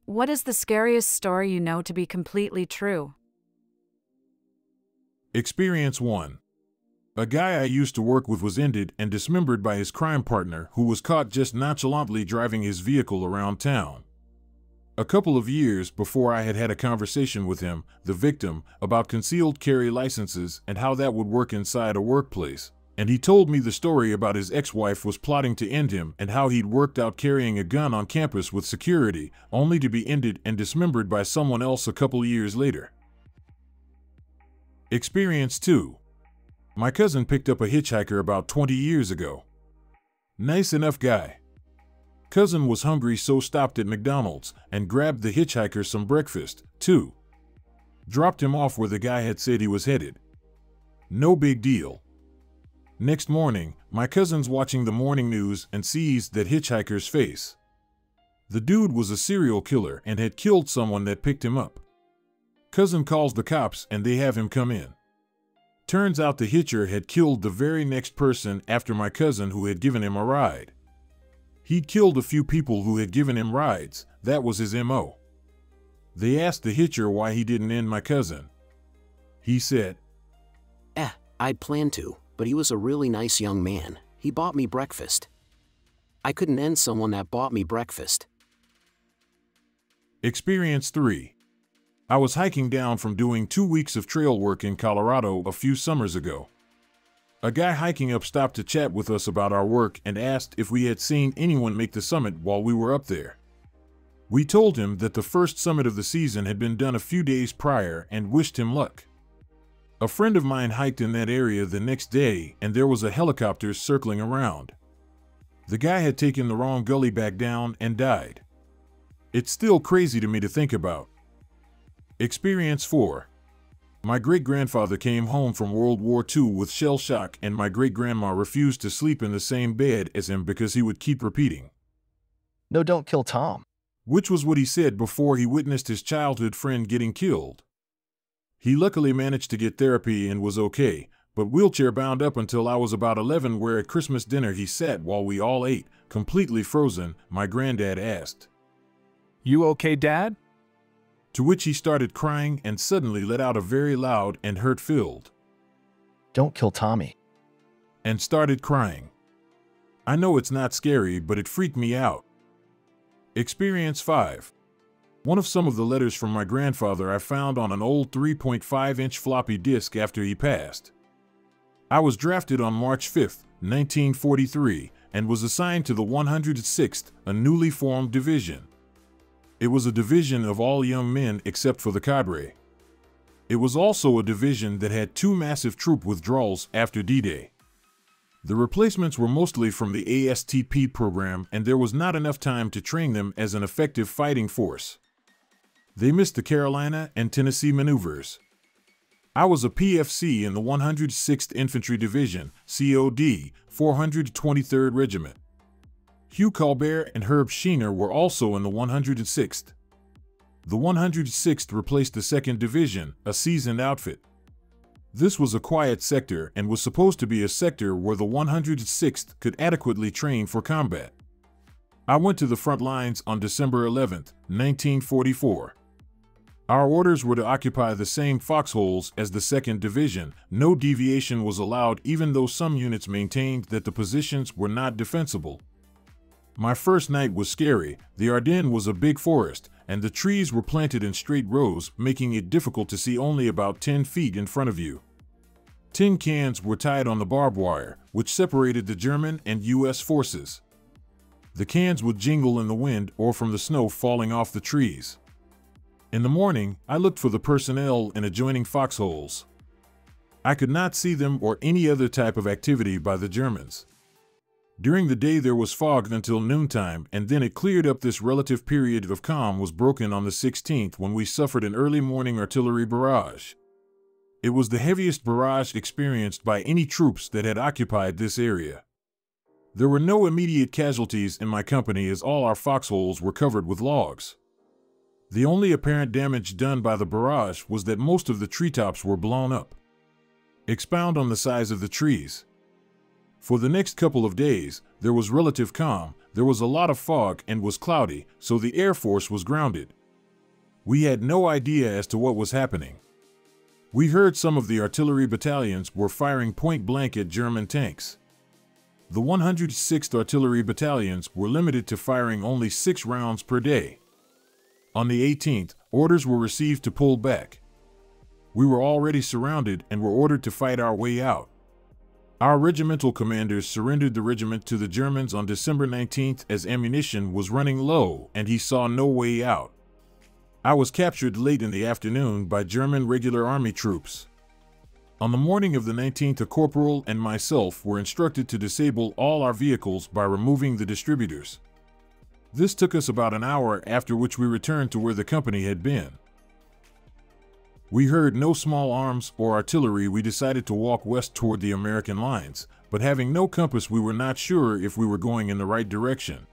What is the scariest story you know to be completely true? Experience 1. A guy I used to work with was ended and dismembered by his crime partner, who was caught just nonchalantly driving his vehicle around town. A couple of years before I had had a conversation with him, the victim, about concealed carry licenses and how that would work inside a workplace, and he told me the story about his ex-wife was plotting to end him and how he'd worked out carrying a gun on campus with security, only to be ended and dismembered by someone else a couple years later. Experience 2. My cousin picked up a hitchhiker about 20 years ago. Nice enough guy. Cousin was hungry, so stopped at McDonald's and grabbed the hitchhiker some breakfast, too. Dropped him off where the guy had said he was headed. No big deal. Next morning, my cousin's watching the morning news and sees that hitchhiker's face. The dude was a serial killer and had killed someone that picked him up. Cousin calls the cops and they have him come in. Turns out the hitcher had killed the very next person after my cousin who had given him a ride. He'd killed a few people who had given him rides. That was his MO. They asked the hitcher why he didn't end my cousin. He said, I'd planned to, but he was a really nice young man. He bought me breakfast. I couldn't end someone that bought me breakfast. Experience 3. I was hiking down from doing 2 weeks of trail work in Colorado a few summers ago. A guy hiking up stopped to chat with us about our work and asked if we had seen anyone make the summit while we were up there. We told him that the first summit of the season had been done a few days prior and wished him luck. A friend of mine hiked in that area the next day and there was a helicopter circling around. The guy had taken the wrong gully back down and died. It's still crazy to me to think about. Experience 4. My great-grandfather came home from World War II with shell shock, and my great-grandma refused to sleep in the same bed as him because he would keep repeating, "No, don't kill Tom." Which was what he said before he witnessed his childhood friend getting killed. He luckily managed to get therapy and was okay, but wheelchair bound up until I was about 11, where at Christmas dinner he sat while we all ate, completely frozen. My granddad asked, "You okay, Dad?" To which he started crying and suddenly let out a very loud and hurt-filled, "Don't kill Tommy." and started crying. I know it's not scary, but it freaked me out. Experience 5. One of some of the letters from my grandfather I found on an old 3.5-inch floppy disk after he passed. I was drafted on March 5, 1943, and was assigned to the 106th, a newly formed division. It was a division of all young men except for the cadre. It was also a division that had 2 massive troop withdrawals after D-Day. The replacements were mostly from the ASTP program, and there was not enough time to train them as an effective fighting force. They missed the Carolina and Tennessee maneuvers. I was a PFC in the 106th Infantry Division, COD, 423rd Regiment. Hugh Colbert and Herb Sheener were also in the 106th. The 106th replaced the 2nd Division, a seasoned outfit. This was a quiet sector and was supposed to be a sector where the 106th could adequately train for combat. I went to the front lines on December 11, 1944. Our orders were to occupy the same foxholes as the 2nd Division. No deviation was allowed, even though some units maintained that the positions were not defensible. My first night was scary. The Ardennes was a big forest, and the trees were planted in straight rows, making it difficult to see only about 10 feet in front of you. Tin cans were tied on the barbed wire, which separated the German and U.S. forces. The cans would jingle in the wind or from the snow falling off the trees. In the morning, I looked for the personnel in adjoining foxholes. I could not see them or any other type of activity by the Germans. During the day there was fog until noontime, and then it cleared up. This relative period of calm was broken on the 16th when we suffered an early morning artillery barrage. It was the heaviest barrage experienced by any troops that had occupied this area. There were no immediate casualties in my company as all our foxholes were covered with logs. The only apparent damage done by the barrage was that most of the treetops were blown up. Expound on the size of the trees. For the next couple of days, there was relative calm, there was a lot of fog and was cloudy, so the Air Force was grounded. We had no idea as to what was happening. We heard some of the artillery battalions were firing point blank at German tanks. The 106th Artillery Battalions were limited to firing only 6 rounds per day. On the 18th, orders were received to pull back. We were already surrounded and were ordered to fight our way out. Our regimental commanders surrendered the regiment to the Germans on December 19th as ammunition was running low and he saw no way out. I was captured late in the afternoon by German regular army troops. On the morning of the 19th, a corporal and myself were instructed to disable all our vehicles by removing the distributors. This took us about an hour, after which we returned to where the company had been. We heard no small arms or artillery. We decided to walk west toward the American lines, but having no compass, we were not sure if we were going in the right direction.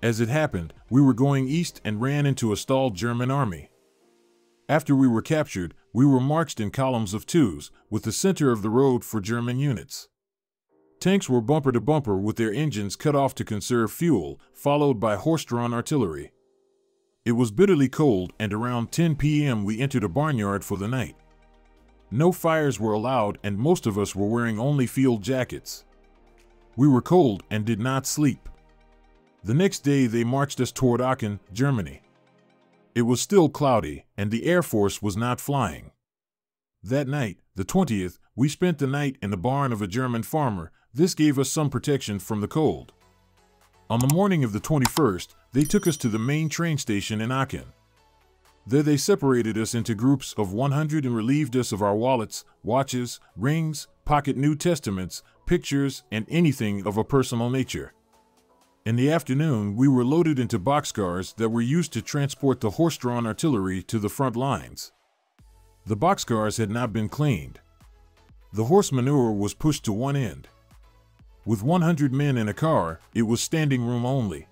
As it happened, we were going east and ran into a stalled German army. After we were captured, we were marched in columns of 2s, with the center of the road for German units. Tanks were bumper to bumper with their engines cut off to conserve fuel, followed by horse-drawn artillery. It was bitterly cold, and around 10 p.m. we entered a barnyard for the night. No fires were allowed, and most of us were wearing only field jackets. We were cold and did not sleep. The next day they marched us toward Aachen, Germany. It was still cloudy, and the Air Force was not flying. That night, the 20th, we spent the night in the barn of a German farmer. This gave us some protection from the cold. On the morning of the 21st, they took us to the main train station in Aachen. There they separated us into groups of 100 and relieved us of our wallets, watches, rings, pocket New Testaments, pictures, and anything of a personal nature. In the afternoon, we were loaded into boxcars that were used to transport the horse-drawn artillery to the front lines. The boxcars had not been cleaned. The horse manure was pushed to one end. With 100 men in a car, it was standing room only.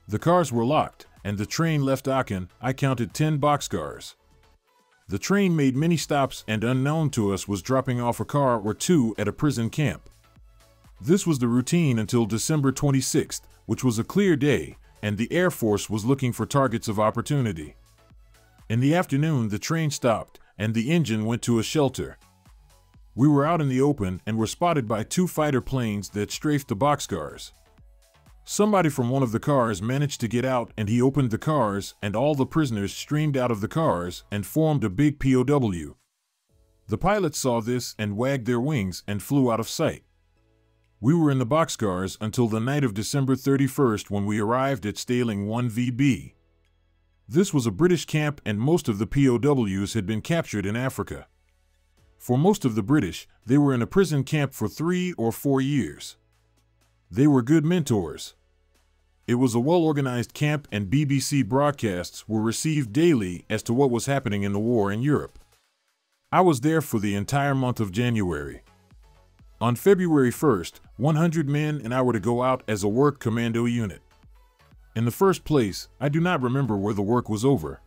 The cars were locked, and the train left Aachen. I counted 10 boxcars. The train made many stops, and unknown to us was dropping off a car or 2 at a prison camp. This was the routine until December 26th, which was a clear day, and the Air Force was looking for targets of opportunity. In the afternoon, the train stopped, and the engine went to a shelter. We were out in the open and were spotted by 2 fighter planes that strafed the boxcars. Somebody from one of the cars managed to get out, and he opened the cars, and all the prisoners streamed out of the cars and formed a big POW. The pilots saw this and wagged their wings and flew out of sight. We were in the boxcars until the night of December 31st, when we arrived at Staling 1VB. This was a British camp, and most of the POWs had been captured in Africa. For most of the British, they were in a prison camp for 3 or 4 years. They were good mentors. It was a well-organized camp, and BBC broadcasts were received daily as to what was happening in the war in Europe. I was there for the entire month of January. On February 1st, 100 men and I were to go out as a work commando unit. In the first place, I do not remember where the work was over.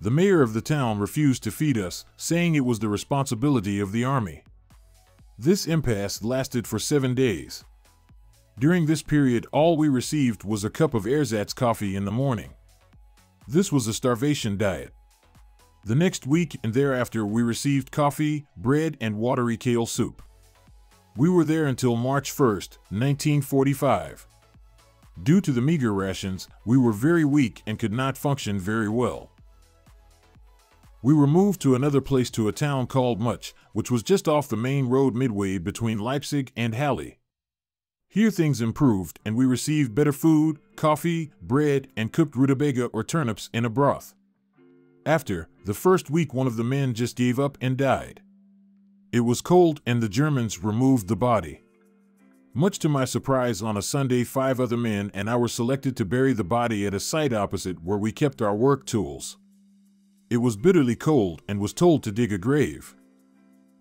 The mayor of the town refused to feed us, saying it was the responsibility of the army. This impasse lasted for 7 days. During this period, all we received was a cup of ersatz coffee in the morning. This was a starvation diet. The next week and thereafter, we received coffee, bread, and watery kale soup. We were there until March 1st, 1945. Due to the meager rations, we were very weak and could not function very well. We were moved to another place, to a town called Much, which was just off the main road midway between Leipzig and Halle. Here things improved, and we received better food, coffee, bread, and cooked rutabaga or turnips in a broth. After the first week, one of the men just gave up and died. It was cold, and the Germans removed the body. Much to my surprise, on a Sunday, 5 other men and I were selected to bury the body at a site opposite where we kept our work tools. It was bitterly cold and was told to dig a grave.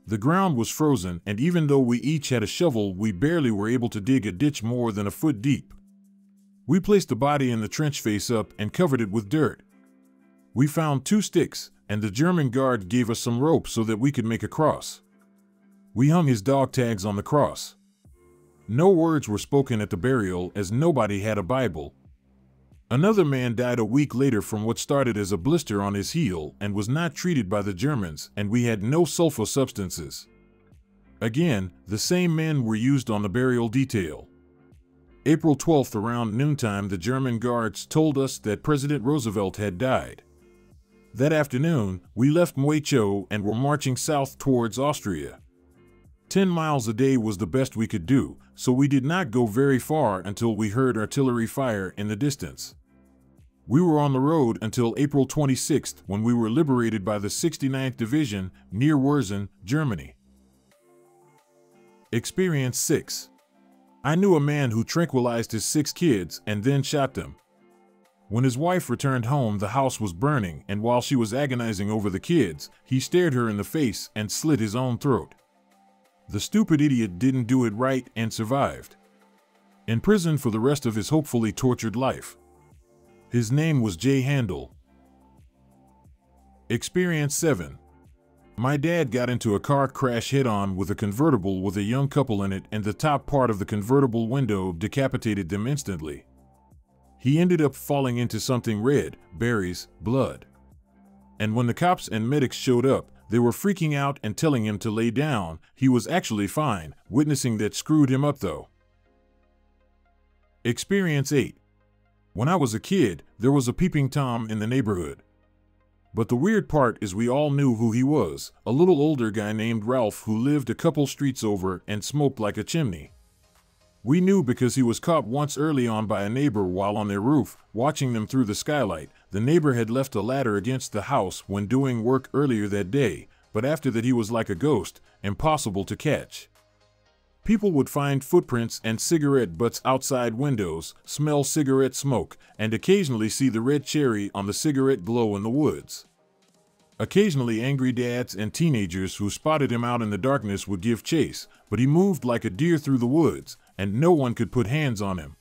The ground was frozen, and even though we each had a shovel, we barely were able to dig a ditch more than a foot deep. We placed the body in the trench face up and covered it with dirt. We found 2 sticks, and the German guard gave us some rope so that we could make a cross. We hung his dog tags on the cross. No words were spoken at the burial as nobody had a Bible. Another man died a week later from what started as a blister on his heel and was not treated by the Germans, and we had no sulfur substances. Again, the same men were used on the burial detail. April 12th around noontime, the German guards told us that President Roosevelt had died. That afternoon, we left Muecho and were marching south towards Austria. 10 miles a day was the best we could do, so we did not go very far until we heard artillery fire in the distance. We were on the road until April 26th, when we were liberated by the 69th Division near Wurzen, Germany. Experience 6. I knew a man who tranquilized his 6 kids and then shot them. When his wife returned home, the house was burning, and while she was agonizing over the kids, he stared her in the face and slit his own throat. The stupid idiot didn't do it right and survived. In prison for the rest of his hopefully tortured life. His name was Jay Handel. Experience 7. My dad got into a car crash head-on with a convertible with a young couple in it, and the top part of the convertible window decapitated them instantly. He ended up falling into something red, berries, blood. And when the cops and medics showed up, they were freaking out and telling him to lay down. He was actually fine. Witnessing that screwed him up though. Experience 8. When I was a kid, there was a peeping Tom in the neighborhood. But the weird part is we all knew who he was, a little older guy named Ralph who lived a couple streets over and smoked like a chimney. We knew because he was caught once early on by a neighbor while on their roof, watching them through the skylight. The neighbor had left a ladder against the house when doing work earlier that day, but after that he was like a ghost, impossible to catch. People would find footprints and cigarette butts outside windows, smell cigarette smoke, and occasionally see the red cherry on the cigarette glow in the woods. Occasionally angry dads and teenagers who spotted him out in the darkness would give chase, but he moved like a deer through the woods, and no one could put hands on him.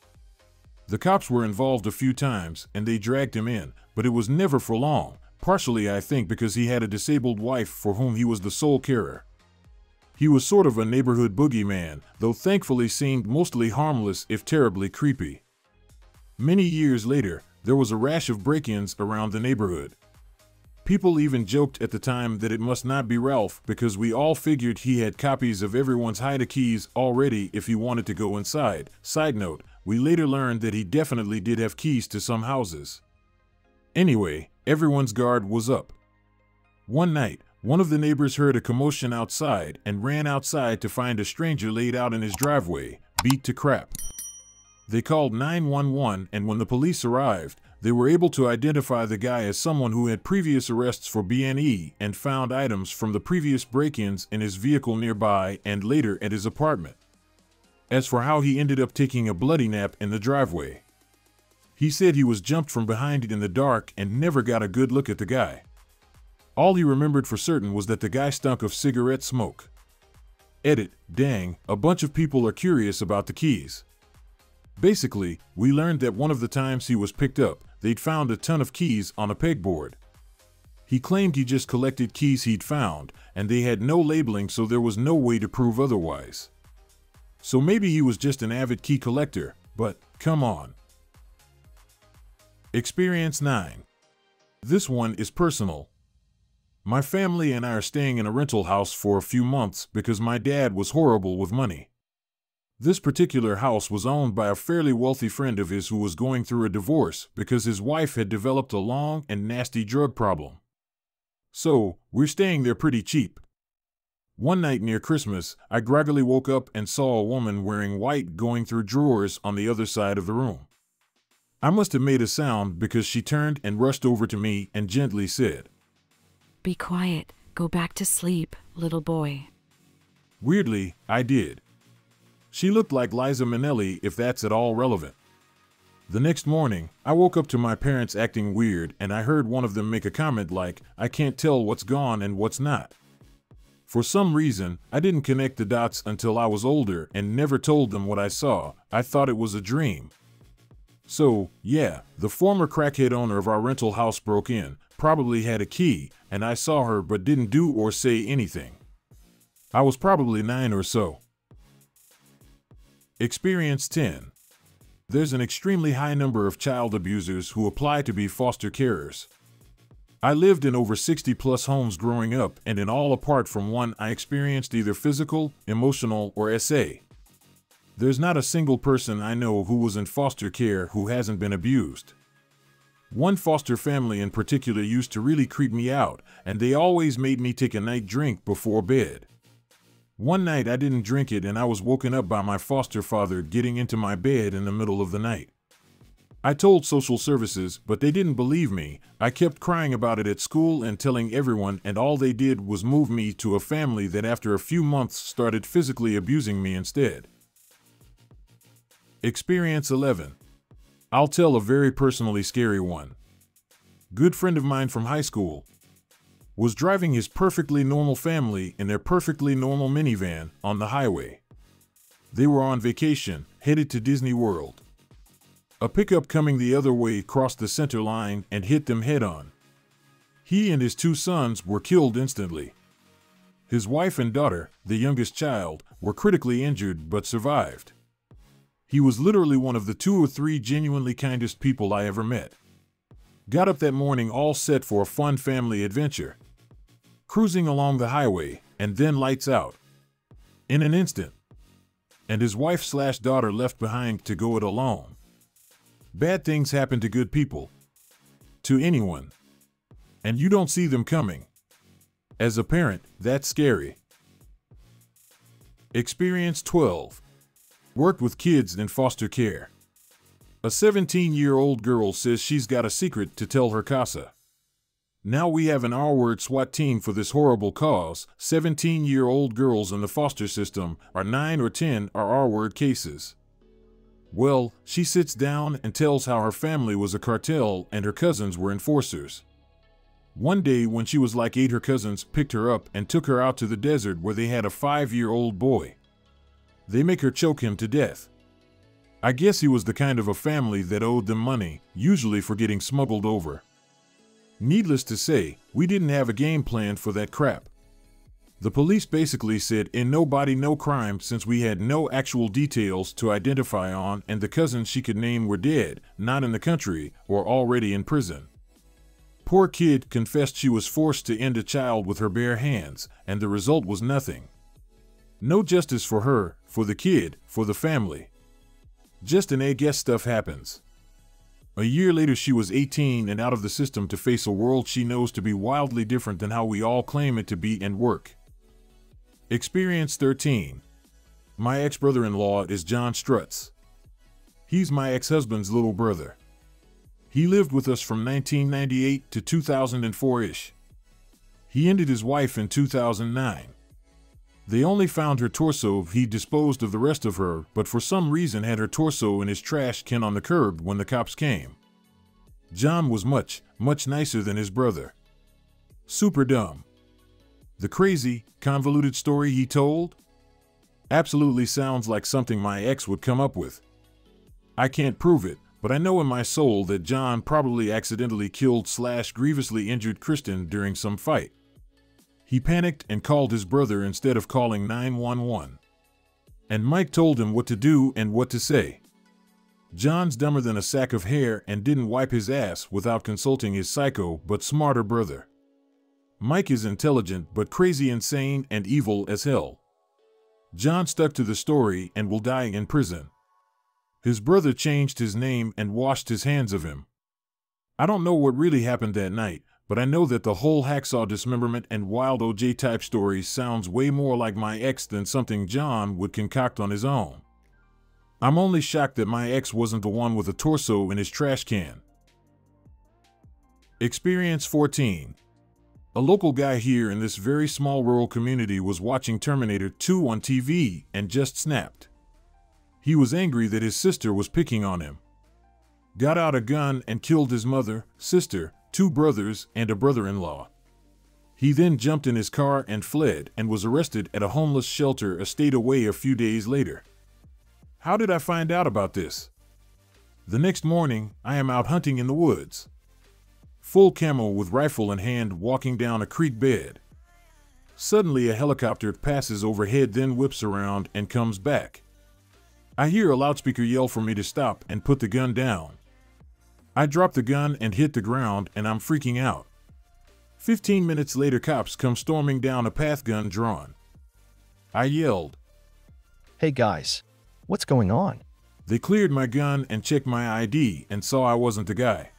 The cops were involved a few times, and they dragged him in, but it was never for long, partially I think because he had a disabled wife for whom he was the sole carer. He was sort of a neighborhood boogeyman, though thankfully seemed mostly harmless if terribly creepy. Many years later, there was a rash of break-ins around the neighborhood. People even joked at the time that it must not be Ralph because we all figured he had copies of everyone's hide keys already if he wanted to go inside. Side note, we later learned that he definitely did have keys to some houses. Anyway, everyone's guard was up. One night, one of the neighbors heard a commotion outside and ran outside to find a stranger laid out in his driveway, beat to crap. They called 911, and when the police arrived, they were able to identify the guy as someone who had previous arrests for B&E and found items from the previous break-ins in his vehicle nearby and later at his apartment. As for how he ended up taking a bloody nap in the driveway, he said he was jumped from behind it in the dark and never got a good look at the guy. All he remembered for certain was that the guy stunk of cigarette smoke. Edit, dang, a bunch of people are curious about the keys. Basically, we learned that one of the times he was picked up, they'd found a ton of keys on a pegboard. He claimed he just collected keys he'd found, and they had no labeling, so there was no way to prove otherwise. So maybe he was just an avid key collector, but come on. Experience 9. This one is personal. My family and I are staying in a rental house for a few months because my dad was horrible with money. This particular house was owned by a fairly wealthy friend of his who was going through a divorce because his wife had developed a long and nasty drug problem. So, we're staying there pretty cheap. One night near Christmas, I groggily woke up and saw a woman wearing white going through drawers on the other side of the room. I must have made a sound because she turned and rushed over to me and gently said, Be quiet. Go back to sleep, little boy. Weirdly, I did. She looked like Liza Minnelli, if that's at all relevant. The next morning, I woke up to my parents acting weird, and I heard one of them make a comment like, I can't tell what's gone and what's not. For some reason, I didn't connect the dots until I was older and never told them what I saw. I thought it was a dream. So, yeah, the former crackhead owner of our rental house broke in, probably had a key, and I saw her but didn't do or say anything. I was probably 9 or so. Experience 10. There's an extremely high number of child abusers who apply to be foster carers. I lived in over 60 plus homes growing up, and in all apart from one, I experienced either physical, emotional, or SA. There's not a single person I know who was in foster care who hasn't been abused. One foster family in particular used to really creep me out, and they always made me take a night drink before bed. One night I didn't drink it and I was woken up by my foster father getting into my bed in the middle of the night. I told social services, but they didn't believe me. I kept crying about it at school and telling everyone, and all they did was move me to a family that after a few months started physically abusing me instead. Experience 11. I'll tell a very personally scary one. Good friend of mine from high school was driving his perfectly normal family in their perfectly normal minivan on the highway. They were on vacation, headed to Disney World. A pickup coming the other way crossed the center line and hit them head-on. He and his two sons were killed instantly. His wife and daughter, the youngest child, were critically injured but survived. He was literally one of the 2 or 3 genuinely kindest people I ever met. Got up that morning all set for a fun family adventure. Cruising along the highway, and then lights out. In an instant. And his wife/daughter left behind to go it alone. Bad things happen to good people. To anyone. And you don't see them coming. As a parent, that's scary. Experience 12. Worked with kids in foster care. A 17-year-old girl says she's got a secret to tell her casa. Now we have an R-word SWAT team for this horrible cause. 17-year-old girls in the foster system are 9 or 10 are R-word cases. Well, she sits down and tells how her family was a cartel and her cousins were enforcers. One day when she was like 8, her cousins picked her up and took her out to the desert where they had a 5-year-old boy. They make her choke him to death. I guess he was the kind of a family that owed them money, usually for getting smuggled over. Needless to say, we didn't have a game plan for that crap. The police basically said in no body no crime since we had no actual details to identify on and the cousins she could name were dead, not in the country, or already in prison. Poor kid confessed she was forced to end a child with her bare hands, and the result was nothing. No justice for her, for the kid, for the family. Just an I guess stuff happens. A year later she was 18 and out of the system to face a world she knows to be wildly different than how we all claim it to be and work. Experience 13. My ex-brother-in-law is John Strutz. He's my ex-husband's little brother. He lived with us from 1998 to 2004-ish. He ended his wife in 2009. They only found her torso. He disposed of the rest of her, but for some reason had her torso in his trash can on the curb when the cops came. John was much, much nicer than his brother. Super dumb. The crazy, convoluted story he told? Absolutely sounds like something my ex would come up with. I can't prove it, but I know in my soul that John probably accidentally killed/grievously injured Kristen during some fight. He panicked and called his brother instead of calling 911. And Mike told him what to do and what to say. John's dumber than a sack of hair and didn't wipe his ass without consulting his psycho but smarter brother. Mike is intelligent but crazy, insane, and evil as hell. John stuck to the story and will die in prison. His brother changed his name and washed his hands of him. I don't know what really happened that night, but I know that the whole hacksaw dismemberment and wild OJ type story sounds way more like my ex than something John would concoct on his own. I'm only shocked that my ex wasn't the one with a torso in his trash can. Experience 14. A local guy here in this very small rural community was watching Terminator 2 on TV and just snapped. He was angry that his sister was picking on him. Got out a gun and killed his mother, sister, 2 brothers, and a brother-in-law. He then jumped in his car and fled and was arrested at a homeless shelter a state away a few days later. How did I find out about this? The next morning, I am out hunting in the woods. Full camo with rifle in hand walking down a creek bed. Suddenly a helicopter passes overhead, then whips around and comes back. I hear a loudspeaker yell for me to stop and put the gun down. I drop the gun and hit the ground, and I'm freaking out. 15 minutes later, cops come storming down, a path gun drawn. I yelled. Hey guys, what's going on? They cleared my gun and checked my ID and saw I wasn't the guy.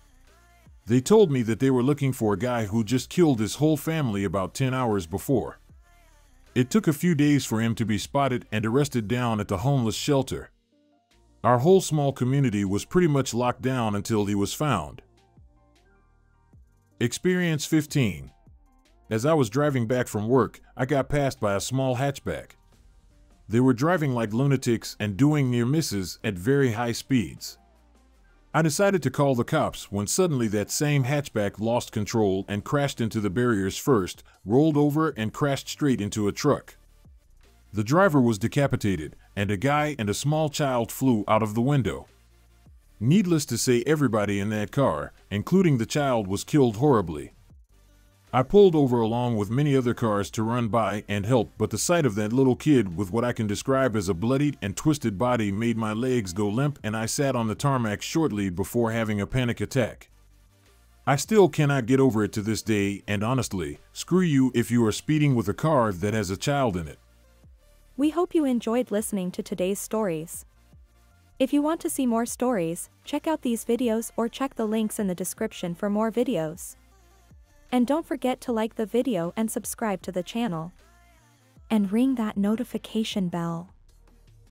They told me that they were looking for a guy who just killed his whole family about 10 hours before. It took a few days for him to be spotted and arrested down at the homeless shelter. Our whole small community was pretty much locked down until he was found. Experience 15. As I was driving back from work, I got passed by a small hatchback. They were driving like lunatics and doing near misses at very high speeds. I decided to call the cops when suddenly that same hatchback lost control and crashed into the barriers first, rolled over and crashed straight into a truck. The driver was decapitated, and a guy and a small child flew out of the window. Needless to say, everybody in that car, including the child, was killed horribly. I pulled over along with many other cars to run by and help, but the sight of that little kid with what I can describe as a bloodied and twisted body made my legs go limp, and I sat on the tarmac shortly before having a panic attack. I still cannot get over it to this day, and honestly, screw you if you are speeding with a car that has a child in it. We hope you enjoyed listening to today's stories. If you want to see more stories, check out these videos or check the links in the description for more videos. And don't forget to like the video and subscribe to the channel. And ring that notification bell.